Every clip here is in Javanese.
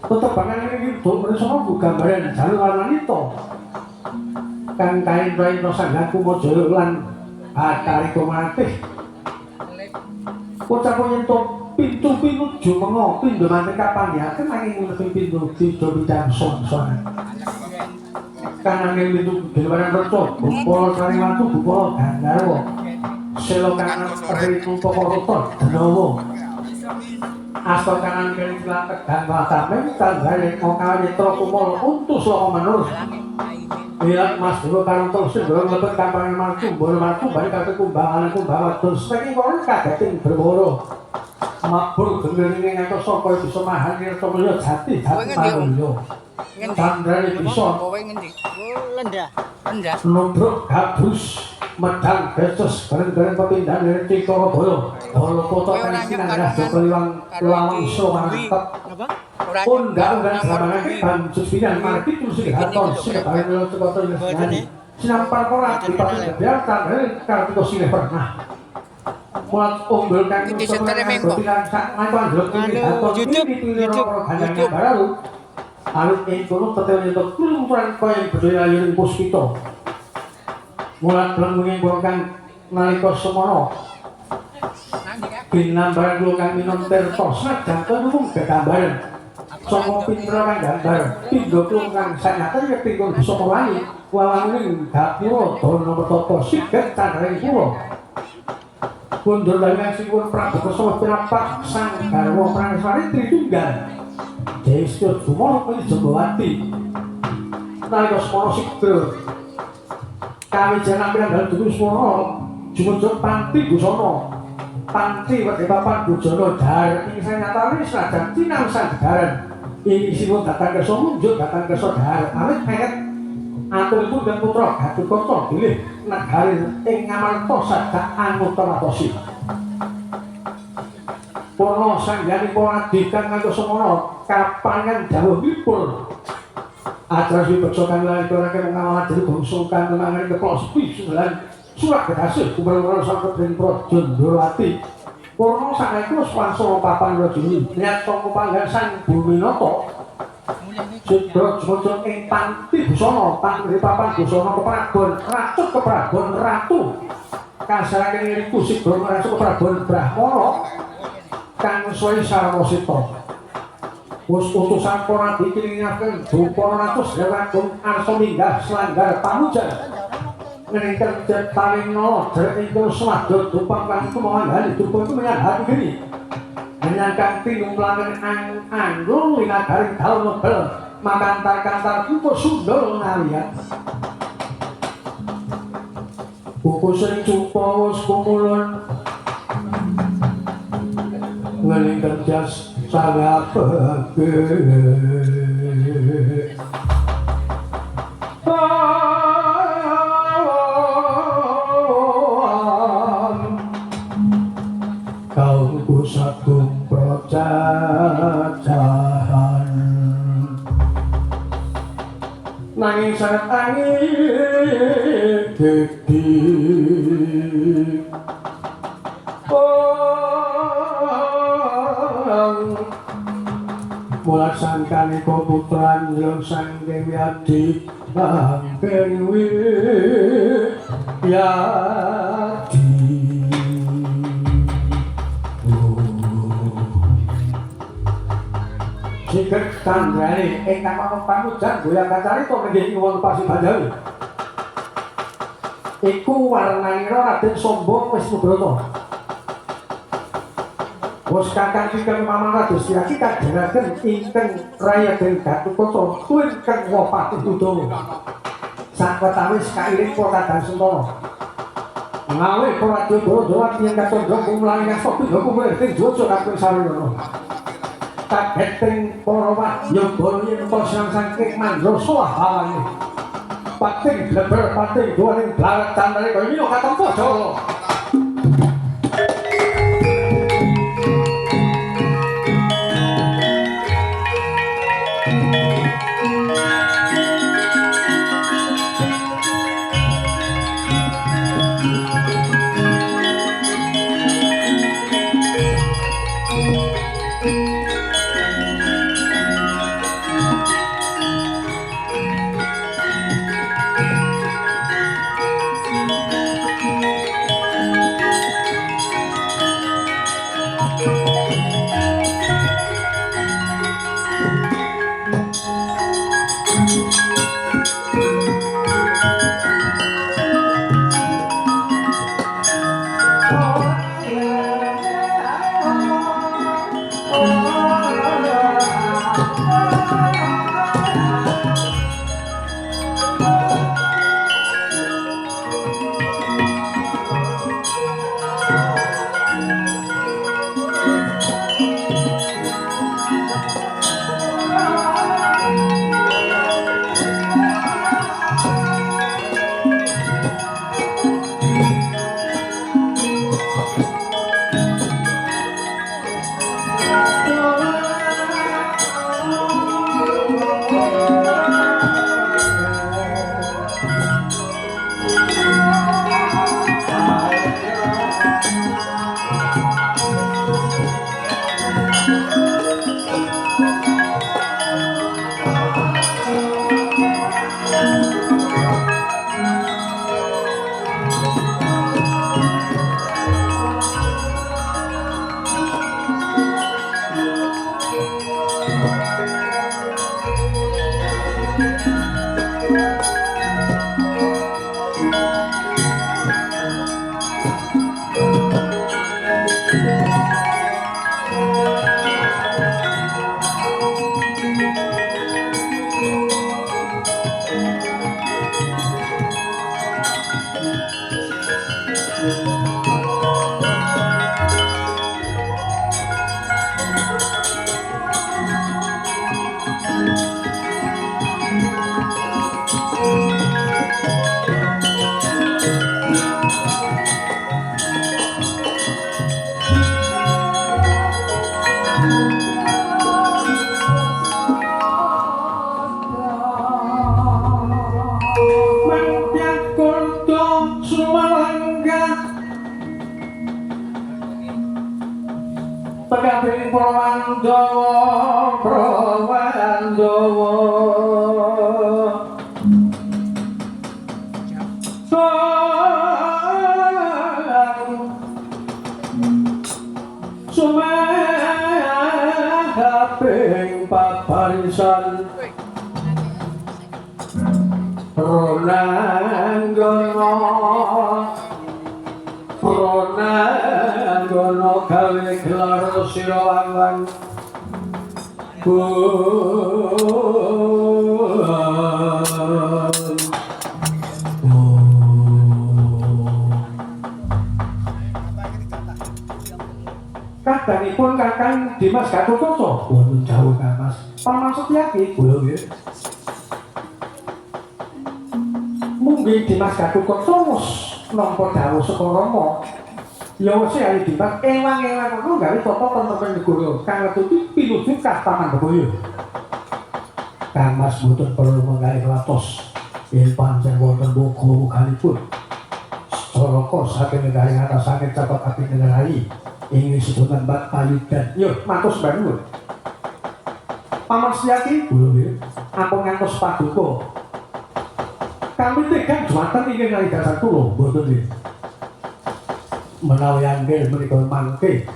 Tetepangan ini dol bersama gambaran jalur wanita kang kain rain rosanggaku mojo lan atari komatih ucapu yentuk pintu pinuju mengo pindu mantek kapanggihaken nanging lebih pintu dido bidang son-sonan kanan yang pintu gelwaran reco bupolo saring watu bupolo gandarwo selo kanan peritu pokoroton denowo asal kanan kiri selatan dan watamen tanggane ngokali trokumol untus loko menurus lihat mas dulu karang terus sebelum lebet kampanye marku balik kata kumbangan terus lagi orang kagetin berboro mabur genderingnya ngatur sokoi bisa mahan ngerto melihat jati manulyo candrani bisa nubruk gabus medang besos bareng-bareng pepindahan dari Cikoro Bolo foto pensinan dah jokeliwang lawang so mantap undang-undang serangan banjus pinan marki terus dihaton sing bareng lo cekoto nyanyi sinampar korak dipatut kebiarkan kartiko sile pernah mulat unggul kang semenangan gotilan sak mantuan jeluk ini haton ini dipilih rokok gandangnya baru alut ini kono tetel nyetok kelumpuran koyang berdaya liring puspito mulat belenggungi kang nalika semono binambaran kula kang minon tirta sajan tenung gegambaran saka pindra kang gambar pindha kula kang sanyaken yekti bisa mewangi wawanguning gapura dana metata siget candring kula kundur dalem sipun Prabu Kesuma pinapak sang garwa Praneswari Tritunggal Desa Sumono Jambawati nalika semono sigel kawijayan pirang dalem dulu swara jumujud panti busana panti wedhe papan bujana dar ing sanyatane senajan cinang sandaran ing isipun datang kersa munjuk datang kersa dar awit meket aturipun dan putra Gatotkaca bilih negari ing ngamarta saged anutawatosi para sangyanipun adikan ngantos semana kapangan dawuhipun acara dipecahkan lagi orang-orang mengawalan dari bangsukan menangani kepala sepi surat kedasih kumpulan sampai dengan Projon Durwati Purno sang itu sepanso papan rojini lihat toko panggasan bumi noto sidro jemojong ing panti busono panti papan busono kepragon ratu kasarakan iriku sidro merasa kepragon brahmono kang suai sarawosito Bos utusan para dikiringaken Bupara ratus lewatun arsa minggah selanggar pamujan ngeningken paling nolo derek ingkang swadha dupang kang kemawon dupang itu menyang hati gini menyangkang tinumlangen anggung linagaring daun nobel makantar-kantar kumpul sundul ngalian buku sering cupos kumulun ngeningken jas sangat bagus kaumku satu percacahan nanging sangat angin gede mulat sangkane putran yang sang Dewi Adi hampir Yadi siget kandrane ingkang mampu pamujan goyang kacari to nggih wong pasi Banjawi iku warnanira Raden Sombong Wisnubrata Bos kakang ingkang Mamang Rados Yaki kadheraken ingkang Raden Gatotkaca tuwin kang Wapati Udawa sawetawis kairing para kadang sentana ngawe para Jawa yen kacandra kumlaning asta pindha kumulih ing Jawa kakung sarana kageteng para wadyabala yen tosang saking mandra sawah bawane pating bleber pating duwaning blaret candare kaya nyok katempo Jawa Pegaping Prawandawa sumehaping paparisan Prananggana gawe gelar sirawangan Kadanipun Kakang Dimas Gatotkaca wonten dawuh Kang Mas pamaksud yaki kula nggih munggih Dimas Gatotkaca wis nampa dawuh saka Rama ya wis ae Dimas ewang-ewang ngono gawe tata tentrem negara kang ngetuti pinuju Kastaman Bebaya Kang Mas mboten perlu menggalih latos yen pancen wonten boga-boganipun Soraka saking negari atas saking capat api negari ingin sebutan Mbak Payudan yuk matus bangun pamasyaki belum aku ngantos paduka kami tegang juatan ingin ngali dasar kulo bodoh nih menawi anggil menikah mangke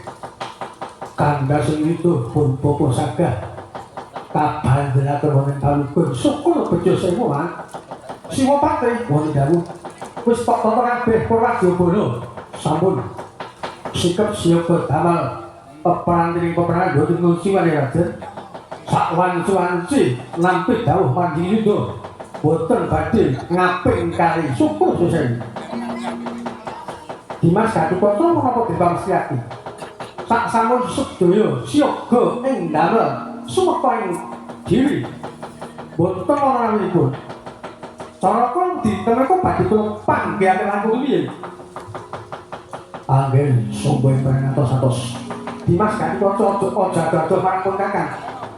kanda sing itu pun popo saga kapan jenatur wonen talukun syukur bejo sewu man siwa pate wonen dawu wis tok toto kabeh Purwadya Bono sampun sikap siap berdamel peperantiring peperangan boten ngunci wani raden sakwanci-wanci nampi dawuh pandhi yuda boten badhe ngaping kali syukur sesen Dimas Gatotkaca menapa dipamriyati sak sampun sedaya siaga ing damel sumeka ing diri boten ana rawuhipun cara kon ditemeku badhe panggihan langkung piye Anggen sumber perantos-atos Dimas Gatotkaca aja dados mangkon Kakang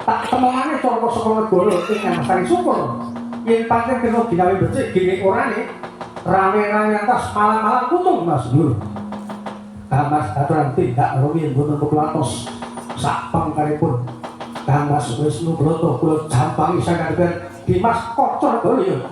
tak temongane cara saka negara ingkang sari syukur yen pancen kena digawe becik gene orane rame-rame atas malam-malam kutung Mas Nur Kang Mas aturan tindak rumiyin boten pekulatos sak pangkaripun Kang Mas Wisnu Broto kula jampangi sangadegan Dimas Kocor Boyo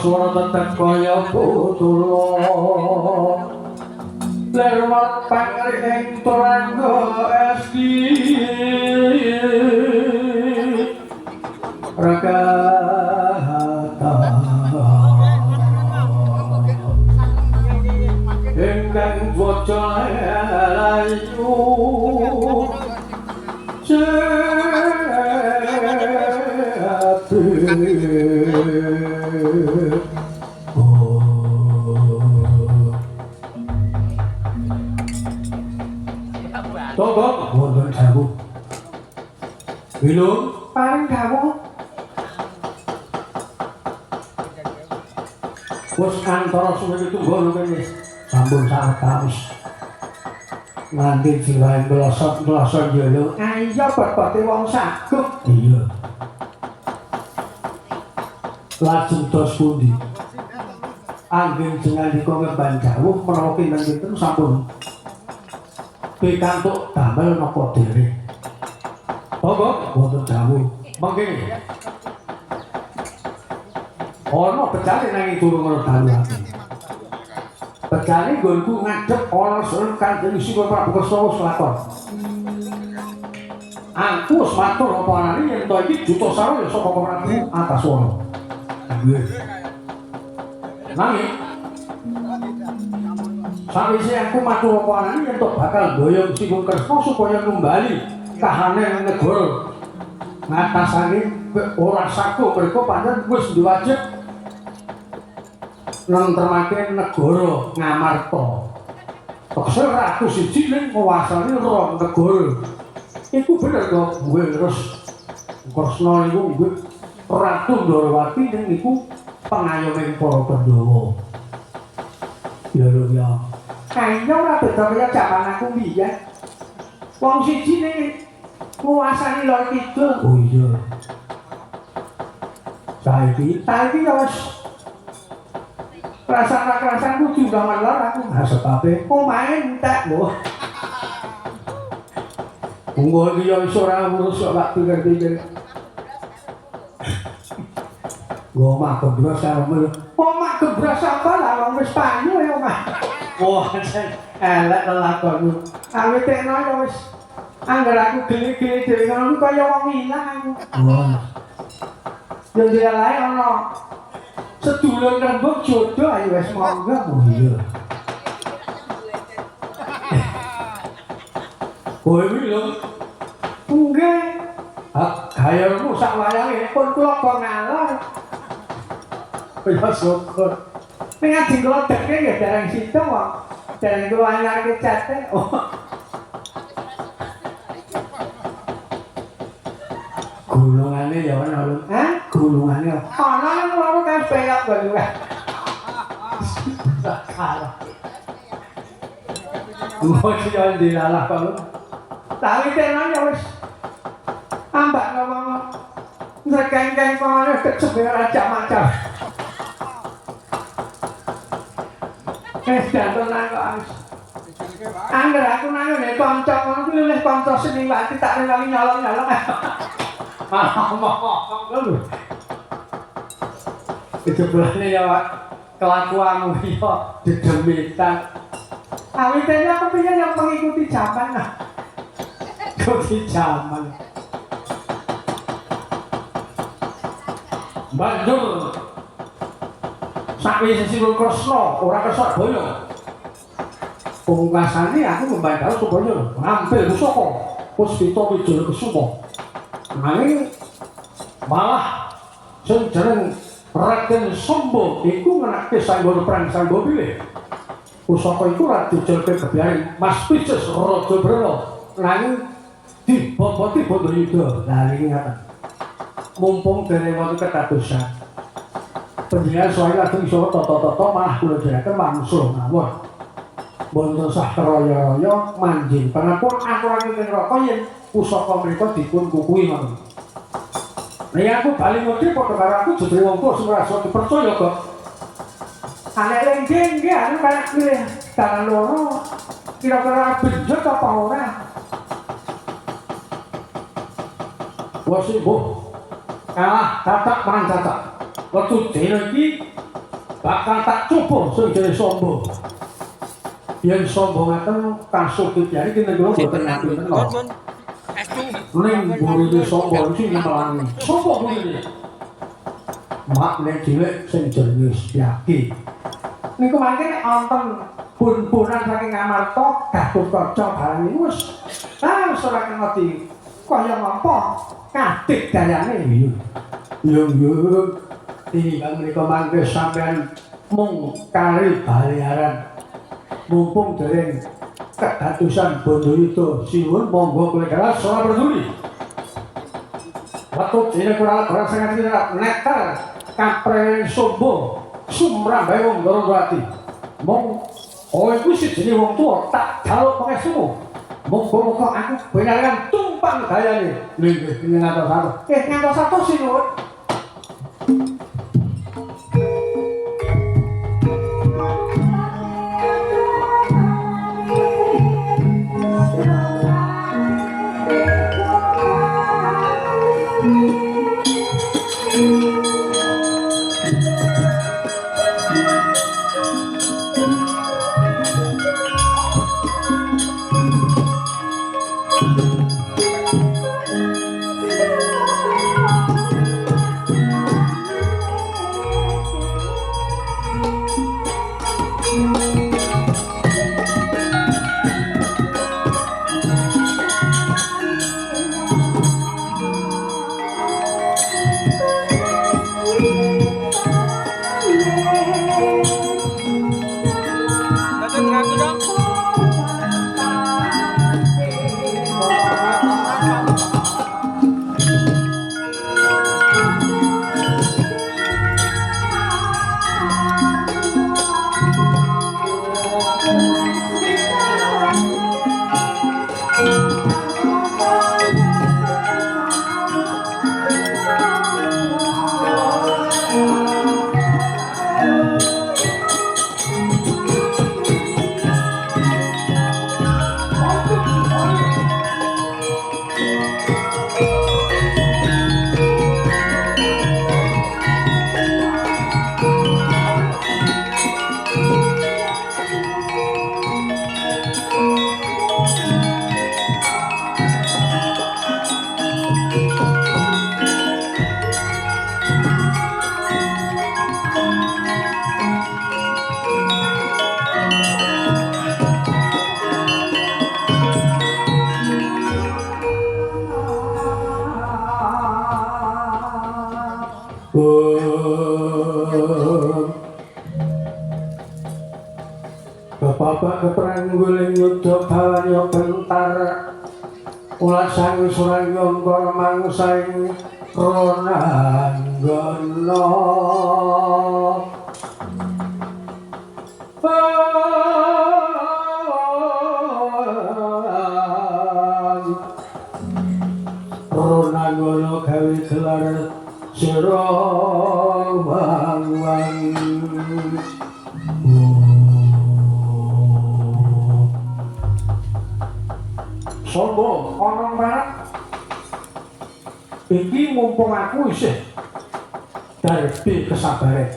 Suara tetep kaya putulo lermat pangri ing turangga esti rakata ingkang bocah layu Togok, wonten dawuh. Wilung, paring dawuh. Wes antara suwe tunggu kene sampun sawetawis. Nganti jiwae melosot-melosot yo lho. Iya bebote wong saguh. Iya. Lajeng tos pundi? Anggen jenandika ngemban dawuh menawa kinten sampun pikantuk damel napa dherek. Monggo wonten dawuh. Mangke. Ana becane nang durung ana daluhake. Becane nggonku ngadhep ana sereng Kanjeng Sira Prabu Kresna selakon. Aku wis matur apa anane yen to iki juta sarwa saka Prabu atas wana. Nggih. Nanging sawise aku matur apa anane yen to bakal boyong Sipun Kresna supaya numbali kahanan negara ngatasake ora saku mereka pancen wis diwajib nentremake negara Ngamarta. Tekse ratu siji ning nguwasani rong negara. Iku bener to, kuwi terus Kresna iku kuwi Ratu Ndrawati ning niku pengayoming para Pandhawa. Ya lho ya. Kaya ora beda kaya jaman aku biyen. Wong siji ning nguwasani lor kidul. Oh iya. Saiki ya wis Kerasan kudu gaman lor aku. Nah sebabe omahe entek lho. Monggo iki yo iso ora ngurus kok tak pikir-pikir. Omah gebras sampe. Omah gebras sampe lah wong wis payu ya omah. Wah, elek lelakonmu. Awit tekno ya wis angger aku geli-geli dhewe ngono kaya wong ilang aku. Wah. Yo dialae ana sedulur rembug jodoh ayo wis monggo. Oh iya. Kowe iki lho. Nggih. Gayarmu sak wayange pun kula kok ngalor. Ya syukur. Ning ajeng kula deke ya dereng sida kok. Dereng kula anyarke cate. Gulungane ya ana lho. Hah? Gulungane. Ana nang loro kan pelok kok. Salah. Mesti yo dilalah kok. Tapi tenan ya wis ambak ngomong ngekeng-keng kono kecebel aja macam. Danten nang angger aku nang ngene kanca ngono kuwi luwih kanca seni wati tak rewangi nyolong-nyolong. Ngono. Keceblane ya kelakuanmu ya dedemitan. Awitene aku pengen yang mengikuti zaman lah. Ikuti zaman. Banjur sakwise Sri Kresna ora kesok boyo. Pungkasane aku membandal Subaya ngambil pusaka Puspita Wijaya Kusuma. Nanging malah sing jeneng Raden Samba iku ngenake sanggara perang Samba pilih. Pusaka iku ora dijelke kebiyaring Mas Pices Raja Brana. Nanging diboboti Bandayuda. Lah iki ngaten. Mumpung dene wonten ketadosan. Panjenengan soal lajeng iso tata-tata malah kula dherekaken wangsul mawon. Wonten sakraya-raya manjing pangampun aturaken ing neraka yen pusaka menika dipun kukuhi mawon. Nek aku bali ngerti padha karo aku jujur wong tuwa sing ora iso dipercaya kok. Anek lenggeng nggih anu kayak pilih dalan loro. Kira-kira benjot apa ora? Wes mbuh. Kalah tatak marang tatak. Wektu dina iki bakal tak coba sing jenenge Samba. Yen Samba ngaten kasugih iki nek kula boten ngaten. Ning burine Samba iki nyemelangi. Sapa burine? Mak nek cilik sing jenenge Setyaki. Niku mangke nek wonten bun-bunan saking Amarta Gatotkaca barang niku wis ora ngerti kaya ngapa kadhik dayane yo. Yo. Tiyang menika mangke sampean mung kari baliaran. Mumpung dereng kedadosan Bandayuda sinuwun monggo kowe kelas ora peduli. Waktu dene kurang sangat nektar kapre Samba sumrambahe wong Ndorowati. Mong kowe kuwi sejene wong tuwa tak jaluk pangestumu. Monggo aku benaran tumpang dayane. Nggih ngantos satu. Ngantos satu sinuwun. babak keprangguling yudha bawanya bentar ulah sang surang yongkor mangsaing ronanggana ronanggana gawe gelar sira wang-wang sombong ana marak iki mumpung aku isih darbi kesabaran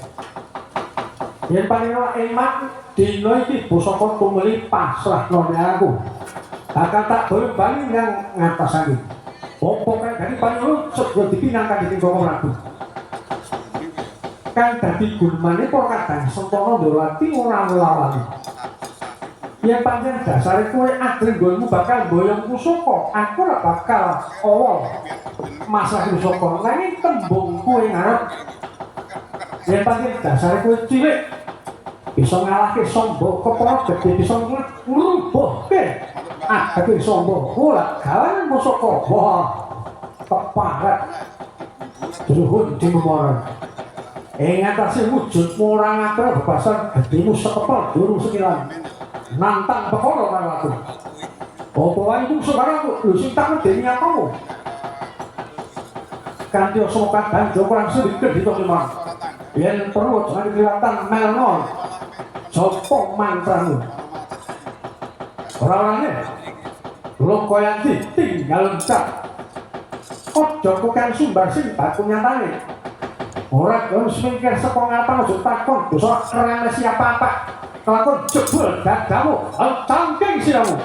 yen panjenengan eman dina iki pusaka tumeli pasrah none aku bakal tak bali nang ngatasake opo kan dadi panjenengan segera dipinang kan dening Koko Prabu kan dadi gulmane para kadang sempana Ndrawati ora nglawan yen pancen dasare kowe ajeng nggonmu bakal boyong pusaka aku ora bakal awol masalah pusaka nanging tembung kowe ngarep yen pancen dasare kowe cilik bisa ngalahke sombong kepala gede bisa ngrubuhke agate sombong ora gawan pusaka wah keparat duhun dimemor ing atase wujudmu ora ngatur bebasar gedemu sekepel durung sekilan nantang perkara karo aku. Apa wae iku saudaraku, lho sing tak medeni kamu. Kanthi asma kadang kurang sedikit ditoleman. Yen perlu jangan kelihatan melno. Sopo mantramu. Ora-orane. Lokoyanti tinggal encap. Ojo kukan sumbar sing baku nyatane. Ora harus mikir saka ngapan aja takon dosa remeh siapa-apa. Kelakon jebul dadamu, cangking siramu.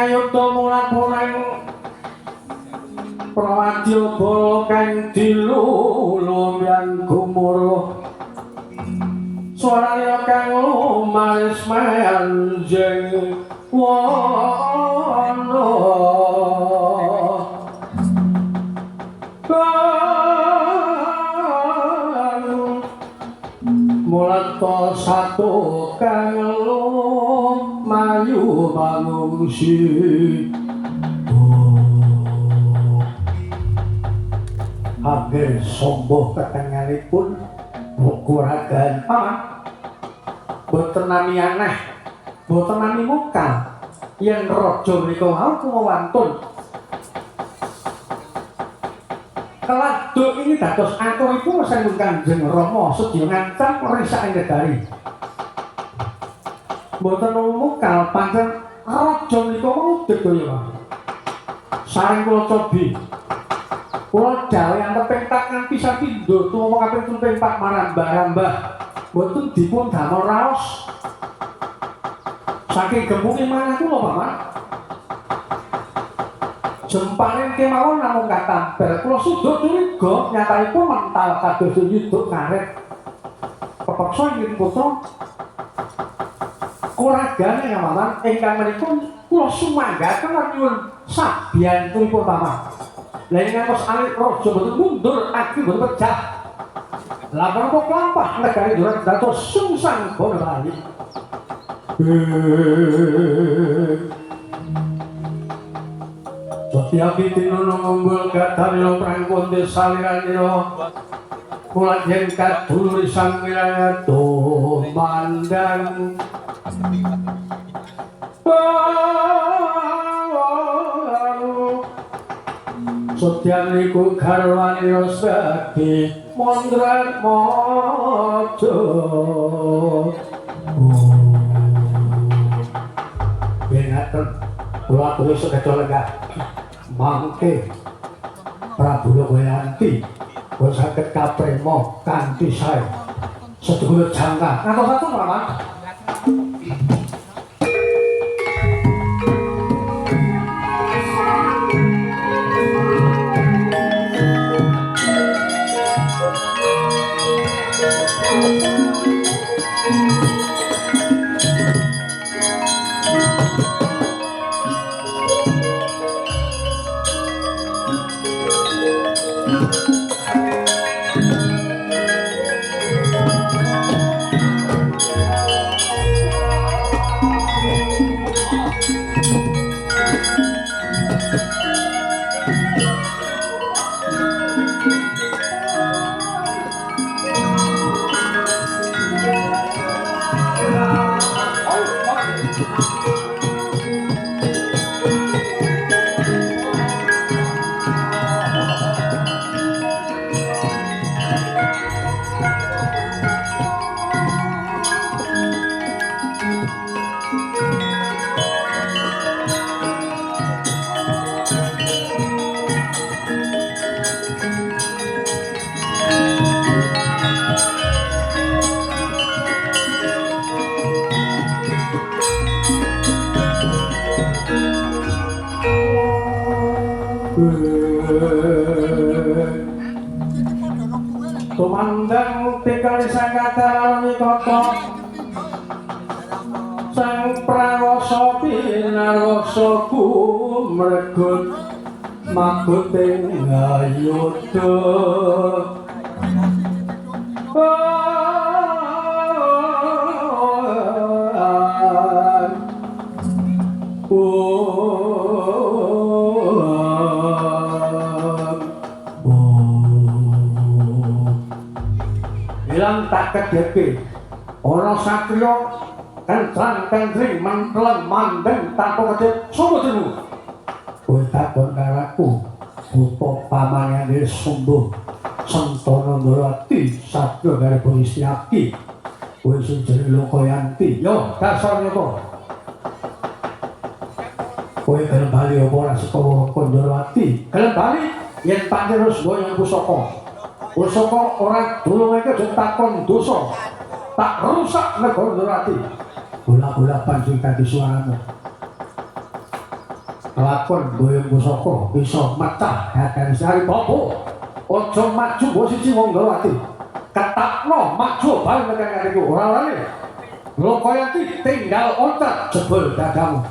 ngayuda mulat mulang prawadya bala kang dilulumyan gumuruh suarane kang lumaris manjing wana mulat satu kang lumayu mangungsi hampir somboh ketenganipun mukuragan paman boten nami aneh boten nami muka yen raja menika wau kumawantun keladuk ini dados aturipun saking Kanjeng Rama sedya ngancam risake negari boten muka pancen raja menika wau dedaya saring kula cobi kula dawuh anteping tak nganti sapindo tumama kaping 4 marambah-rambah boten dipun damel raos saking gemunging manah kula paman jemparing kemawon namung katamper kula sudut curiga nyatane mental kados yuduk karet kepeksa ingin putra kuragane paman ingkang menika kula sumanggaken nyuwun sabiyantunipun paman lha ingkang alit raja boten mundur agi boten pecah lampah kok lampah negari durang dados sungsang bono bali setiap tinunu ngumbul gadaryo prangkun desaliranyo mulat yen kaduluri sang wilayah tumandang Setiap niku garwani rosaki mondrat mojo Benaten kula tulis sekeca lenggah mangke Prabu Logoyanti kula saged kaprema kanthi sae sedulur jangka ngantos Paman Tumandang tikali sang kadarani kota sang prawasa pinarwasa kumregut makuting ayuda ilang tak kedeke ana satriya kencang kendring menteleng mandeng tanpa kedep sapa jenengmu kowe takon karaku buta pamangane sumbuh Sentana Ndrawati satya karo Gusti Aki kowe sing jenenge Logoyanti yo dasar nyata kowe gelem bali apa ora saka Ndrawati gelem bali yen pancen wis goyang pusaka Pusaka ora dulungake aja takon dosa. Tak rusak negara Ndrawati. Bola-bola panjing kanthi suaramu. lakon boyong pusaka bisa mecah hadan sari popo aja maju mbok siji Manggawati ketapno maju bal tekan kariku ora lali Lokoyanti tinggal ontak jebul dadamu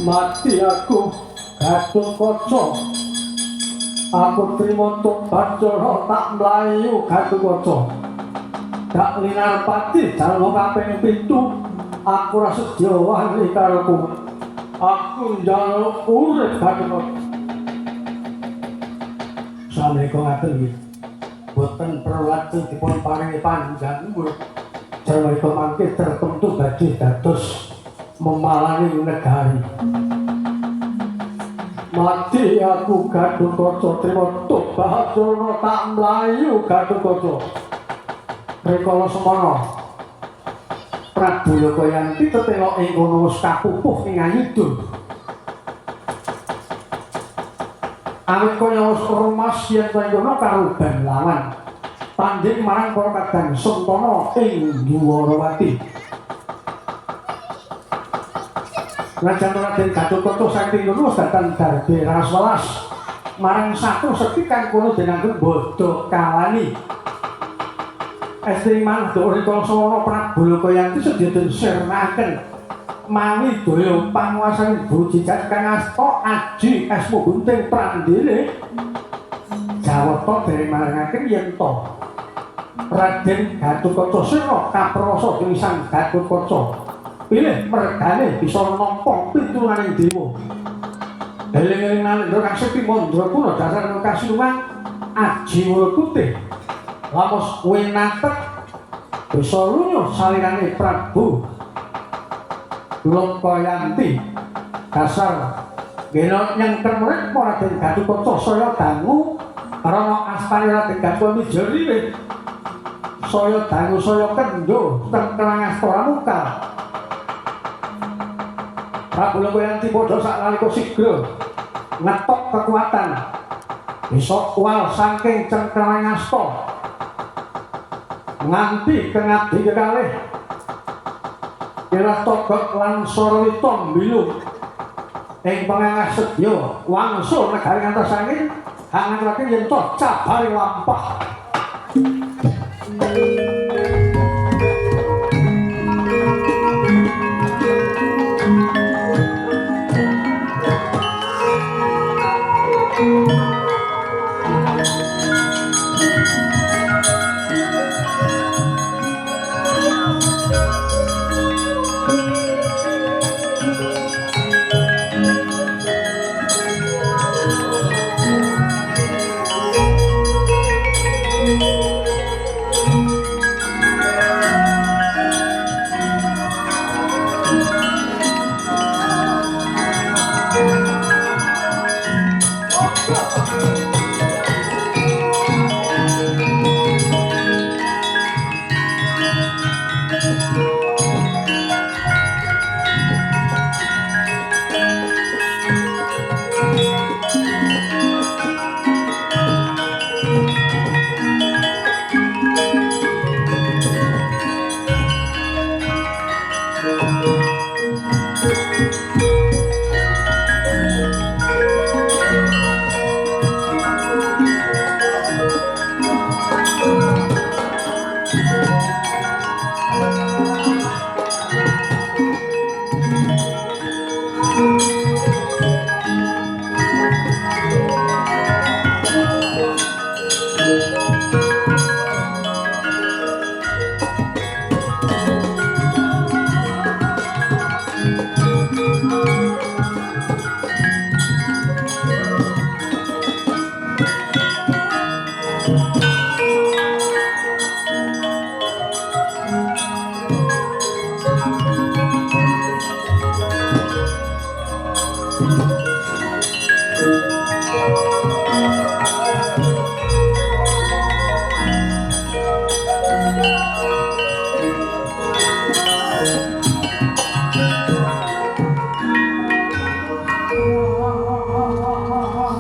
mati aku Gatot Kaca aku trimo tobat cara tak mlayu Gatot Kaca dak linar pati dalem kaping 7 aku ra sedya wani karo kowe aku njaluk urip Gatot Kaca Assalamualaikum ngaten nggih boten perlu lajeng dipun paringi panjenengan Assalamualaikum mangke tertentu badhe dados memalani negari mati aku Gatot Kaca trimo tobat cara tak mlayu Gatot Kaca rikala semana Prabu Lokoyanti tetela ing kono wis kapupuh ing Ayudun awit kaya wis rumas yen kaya ngono karo Banlawan tanding marang para kadang Sentana ing Dwarawati Rajan Raden Gatot Kaca saking ngono dhateng Darbe Ras welas marang satu sekti kang kono denangken Bodho Kalani Estri manah rikala semana Prabu Lokoyanti sedya den sirnaken mawi daya panguwasaning Brujijat kang asta Aji Esmu Gunting Prandene Jawata dereng maringaken yen to Raden Gatotkaca sira kaprasa ing Sang Gatotkaca pilih mergane bisa nampa pitulaning dewa. Eling-eling nalika Kang Sekti Mandraguna dasar kasiluman aji wul putih lamus winatek bisa lunyuh salirane Prabu Lokayanti dasar genot yang kemurit Raden Gatotkaca saya dangu Rana astane Raden Gatotkaca mijeriwe saya dangu saya kendo terkenang astora muka Prabu Lokayanti padha saknalika sigra ngetok kekuatan bisa wal saking cengkeraning asta nganti kengadi kekalih kira togot lan sorwita mbilu ing pengangah sedya wangsul negari ngantos angin hangatake yen to cabare lampah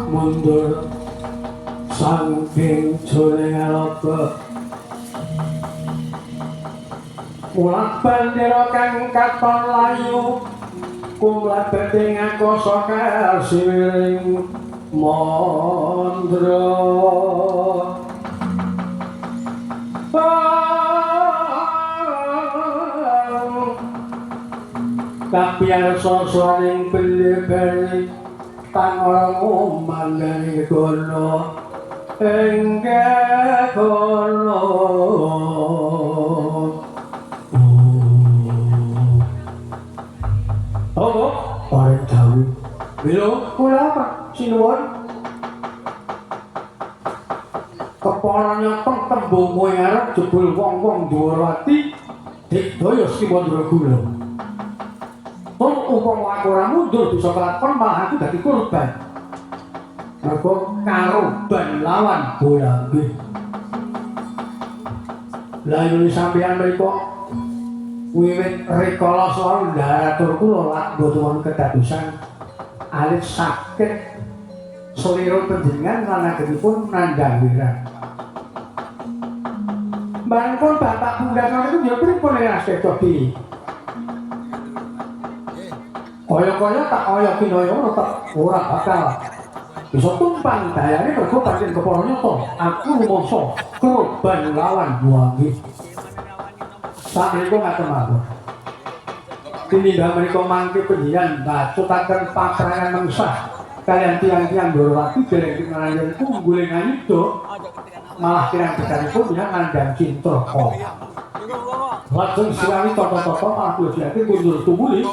mundur saking jroning alaba mulat bandera kang katon layu kumlebete ngakoso kasiring mandra kapiyarsa swaning beli-beli tangoramu mangani kono enggak kono apa? Orang tahu bilo kula apa? Sinuwun kepalanya tembung kowe arep jebul wong-wong Dwarawati dikdaya Sri Mandraguna tur umpama aku ora mundur bisa kelakon malah aku dadi korban mergo karo ban lawan bola nggih lha yen sampeyan mriku wiwit rikala selalu ndaratur kula lak mboten wonten kedadosan alit sakit seliro panjenengan lan anggenipun nandhang wirang mangkon bapak bundakan itu ya pripun ya sedo di kaya-kaya tak kaya kinaya ora bakal bisa tumpang dayane mergo pancen kepala nyoto aku rumangsa korban lawan buangi sakmenika ngaten mawon tinimbang menika mangke panjenengan bacutaken paprangan mengsah kalian tiang-tiang Dwarawati dereng nganjen kunggule ngayuda malah kirang-kirangipun yang ngandang Cintraka. Lajeng sirawi toto-toto malah kula diake kundur tumuli.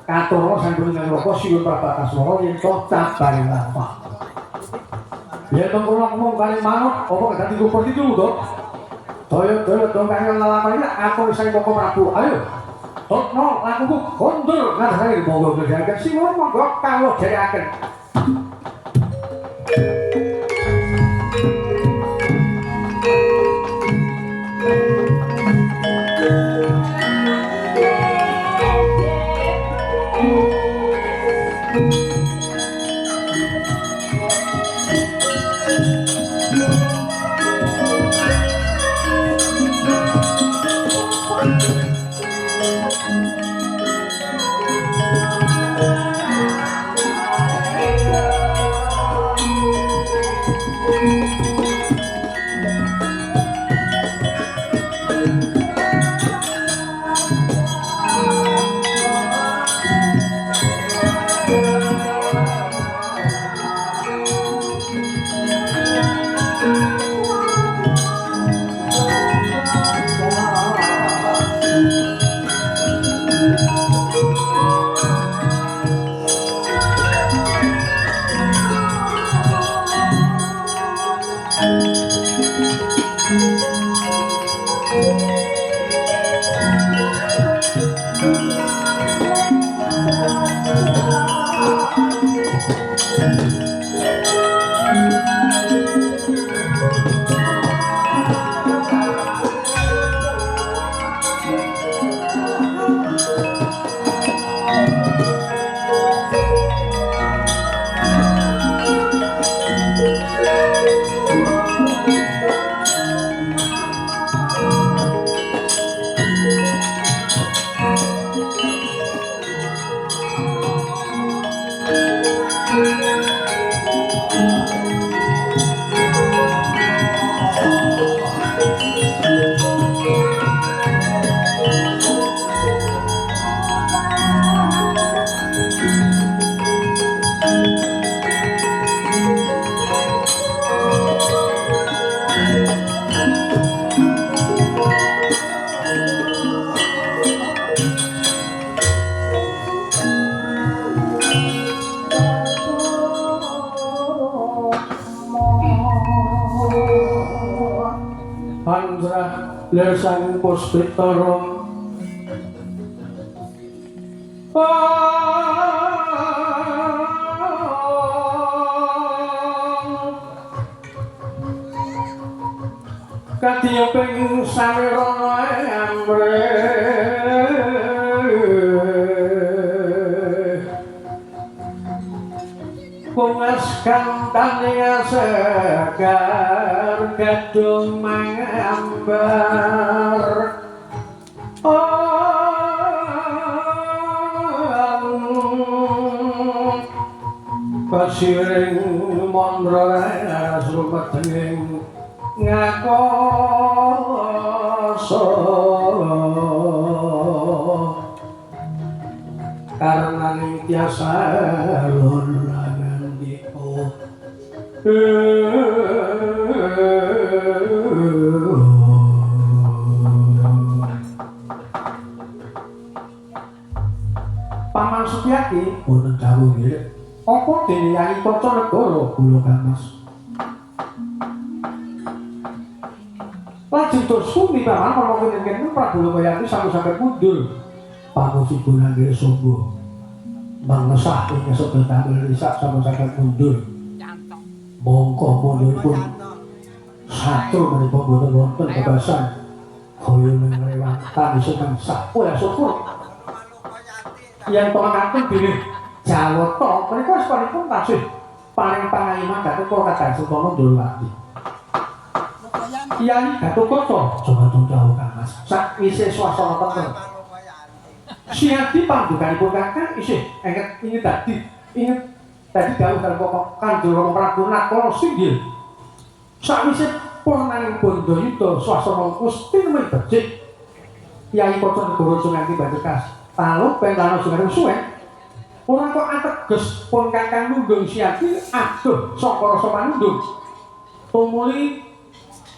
Katura sampun ngroko siwun Prabakaswara yen to cabare lama. Yen kula ngomong kali manut apa dadi rupa iki lho to. Daya-daya dong kang lalakane aku sing Koko Prabu. Ayo. Tokno lakuku kondur ngadhare monggo ngedhaken siwun monggo kawula dherekaken. Lesang puspitara kadya ping sawerana amrih pungas kantane sekar gadung mangambar pasiring mandra srumeting ngakoso karnaning tiasa lulangan diko Paman Sutyaki boten dawuh nggih apa dene Yai Kacanegara kula Kamas lajeng sumi paman ana kene Prabu Lomayati sampe mundur pangusiku nggih sungguh mangesah ing sedaya tampil risak sampe mundur mongko pundhipun satur menika boten wonten kebasan kaya ngrewatan isih sampun syukur yang pangkaten bilih Jawata menika sekalipun tasih paling pangayiman dhateng para kadang Sentana Ndolowati Kyai Gatotkaca Jamatun dawuh Kang Mas sakwise swasana tentrem siadi pangdukanipun kakang isih ingin dadi dawuh dalem pokok Kanjeng Rama Prabu Nakala Singgil sakwise purnaning Bandayuda swasana Gusti nemen becik Kyai Kacanegara nganti banjur taluh pentana jeneng suwe ora kok ateges pun kakang nundung siati aduh saka rasa panundung tumuli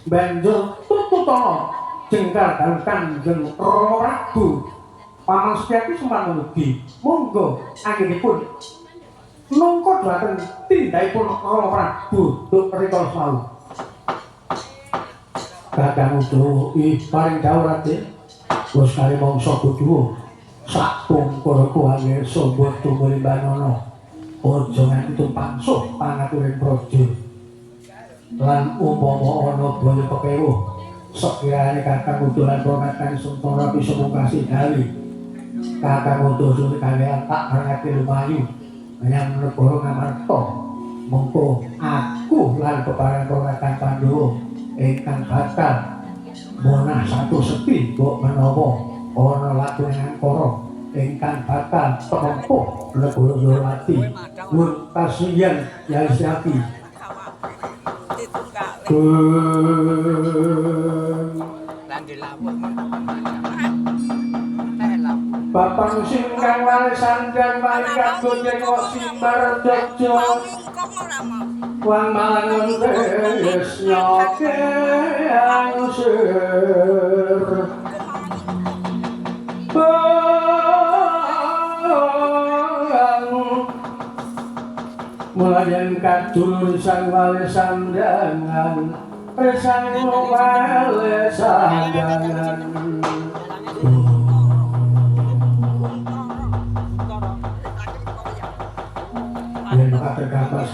banjur tututana jengkar dalem Kanjeng Prabu Paman Setyaki Semar mugi monggo anggenipun nungkut dhateng tindakipun Rama Prabu Duk rikala sawu. Kakang Udawa paring dawuh Raden wis kali mangsa kudu sak pungkur kuwange sumber tumuli banana aja nganti tumpangsuh pangaturing praja lan umpama ana baya kepewuh sekirane Kakang Udawa lan Pramatan Suntara bisa mungkasi dalu Kakang Udawa kaliyan tak barengake lumayu menyang negara Ngamarta mengko aku lan peparing Pramatan Pandhawa ingkang bakal monah satu sepi mbok menawa ana lakuning angkara ingkang bakal tempuh negara Surawati mun kasihan Yai Setyaki Bapak musim kang warisan dan malaikat gojek kok simbar jogja wang malangun wis nyoke angusir mulayan kadul sang warisan jangan risang warisan jangan yen kategatas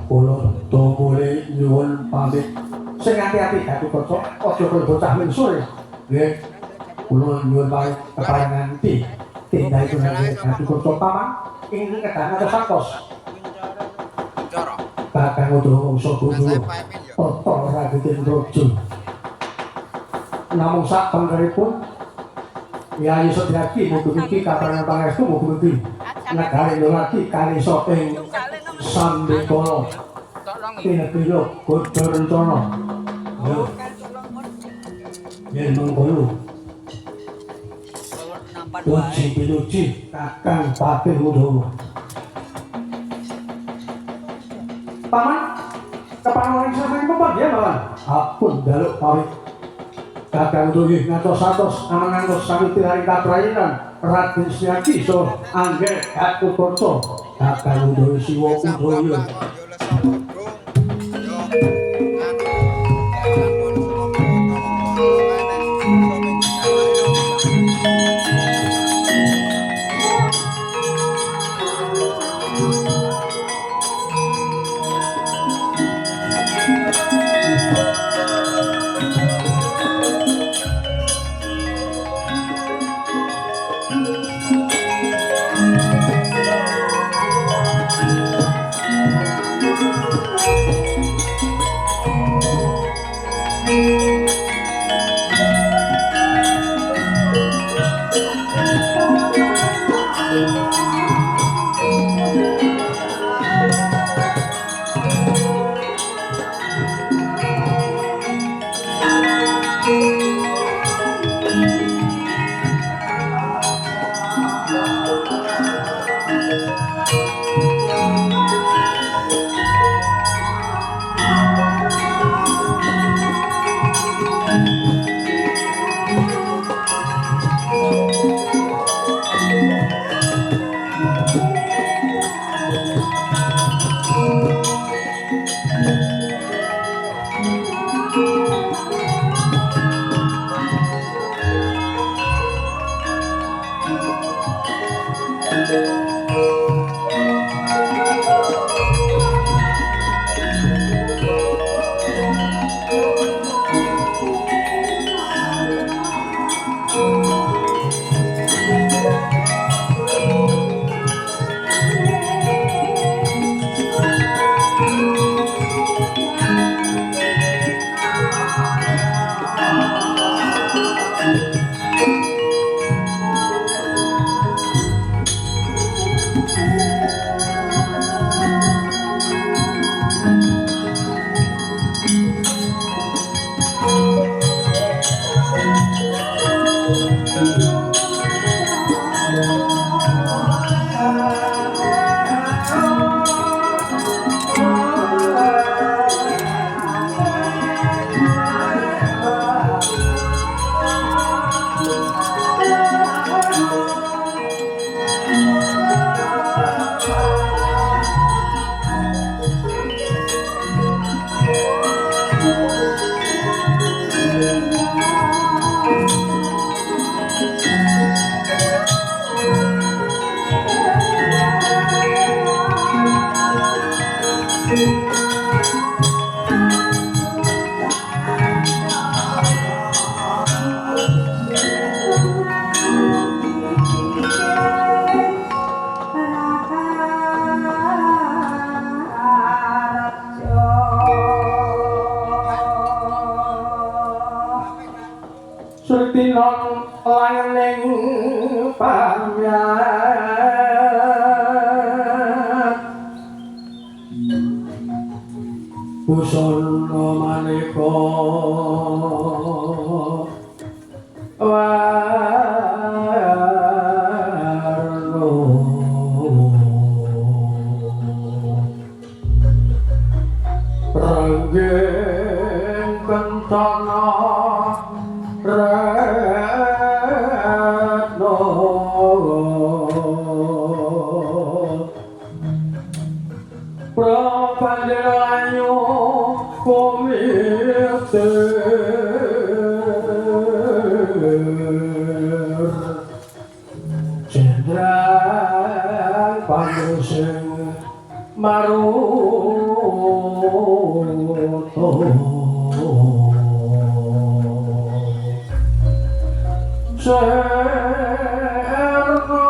kula tumuli nyuwun pamit sing ati-ati dadi kocok aja kaya bocah mensur nggih kula nyuwun pamit keparenganti tindakipun dadi kocok paman ing kedangan sakos Kakang Udawa mangsa kudu tata ragiting raja namung sak pangkaripun Yai Setyaki mugi-mugi kaparengan pangestu mugi-mugi negari lagi kali sopeng sambekala tinegriya godha rencana yen mengkono uji Kakang Patih Udawa Paman kepanon sampeyan papan ya Paman apun jaluk pamit Kakang Udawa ngantos anang-antos sami tilaring kaprayinan Raden Setyaki so angger Gatotkaca Kakang Udawa Siwa Udaya wangening pamyat busana maneka warna ranggeng kentana retno prapanjalayu kumitir jendrang pandusing maruto serno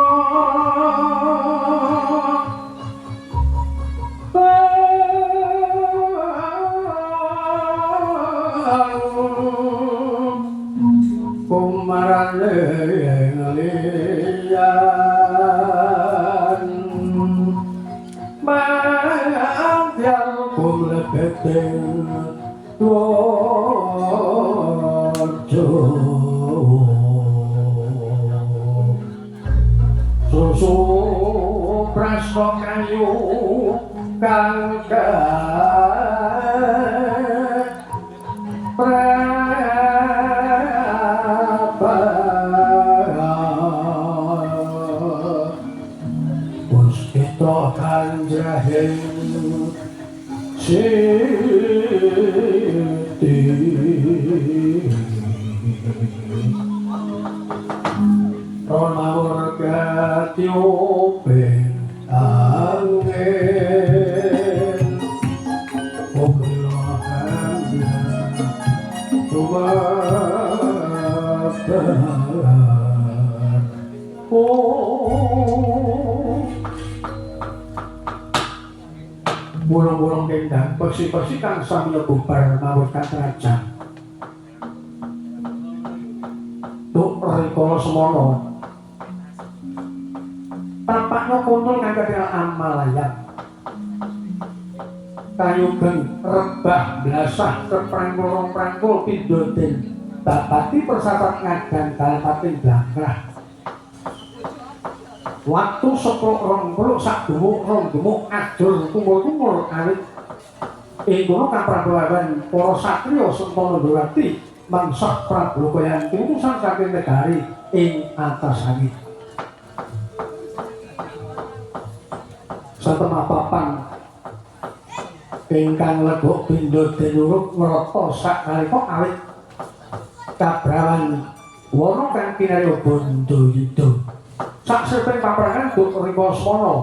kumarane liyan mangyal kumlebeting wojo susu prasno kayu kang puspito kanjahing siti rona murga tiuping angin pemilahannya tumakan burung-burung dendang persi-persi kang sambil bubar mawut katrajan tuk rikala semono tampaknya kuntul kang kedel amalayan kayugeng rebah blasah keprangkul-prangkul pindho den babati persatan ngadan dalemating blangkrah waktu sepuluh rong sak gemuk ajur kumul-kumul awit ing kono kang prabawan para satriya sempana durati mangsak Prabu Kayanti utusan saking negari ing Antasari satemah papan ingkang legok pindho denuruk ngrata sak nalika awit kabrawan wana kang kinarya Bandha Yuda sak sirping paperangan Duk Rika Semana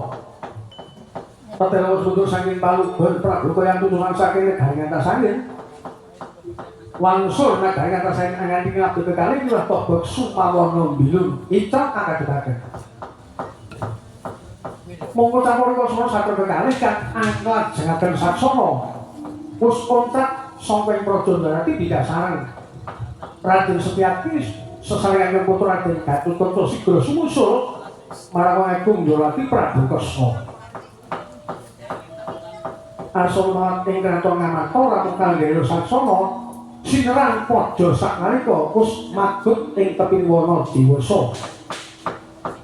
Tetelo sundur saking Paluban Prabu Kayanti utusan saking negari Antasari wangsul negari Antasari nganti ngabdi kekalih milah Tobog Sumawana Mbilun icon akadepaken monggo campur Rika Semana saged kekalih kang anglajengaken saksana pus kontrak samping Praja Ndarati bidasareng Raden Setyaki sesalianipun putra Raden Gatotkaca sigra sumusul marang Agung Ndorowati Prabu Kresna asma ing kraton Ngamarta Ratu Kanggendra Saksana sinerang padha saknalika pus magut ing teping wana Diwasa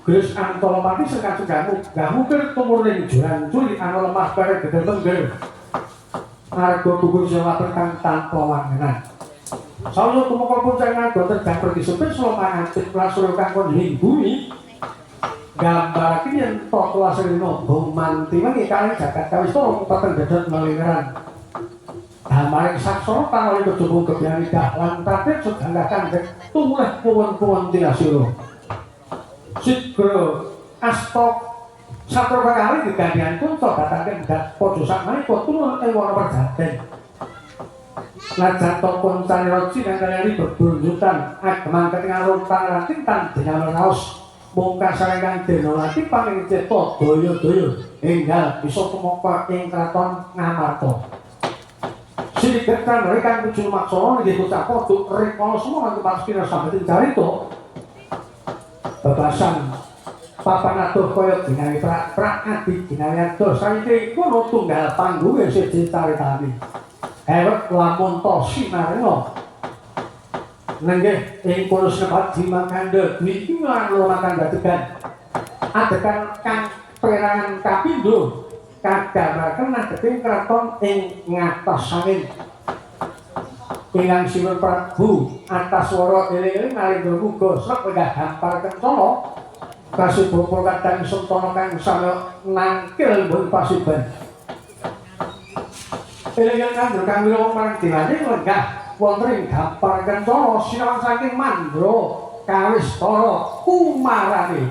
Gres Antalamati sekajeng gahukir tumurning joran curi ana lemah bareng gedhe tengger arga gugur jawaten kang tanpa wangenan Saula tumeka puncak nganggo tegang pergi sepir selama ngantip lasur kang kondhing bumi gambar yen toto asrina bomanti wengi kalih jagat kawistara mupaten dadot melingeran damaring saksara tanali kejaba gebyani dahlan tatip sedangga kanjeng tumulih puwen-puwen tilasira sigra asta satra kekalih gegandhian kunca dhateng padha sakmenika turun ing wana perjaten Najato koncane roci kang kaliyan bebrunjutan agemang ketingal rontang ranting tan dinamel raos mungkar sarengkang denolati pangingceta daya-daya enggal bisa tumeka ing kraton Ngamarta Sineget kang kang tujuh maksana nggih bocah Duk Rikala Semana kepas kira sampeyan carita bebasan papan atuh kaya dinawi prak adi dinawi ados saiki kono tunggal panggunge siji caritani ewet lamun to sinarena nenggih ing kono sebat dimangandha niki lan makan dadegan adegan kang perangan kapindo kagamaken adegang kraton ing ngatos sanging ingkang sinuwun Prabu atas swara eling-eling nalika muga srep wenggah gampar kencana kasubapa kadang sentana kang saya nangkil mboten pasiban. Eling kanggo kang wira marang dilane lenggah wonten ing gampar kencana sinawan saking Mandra Kawistara Kumarane.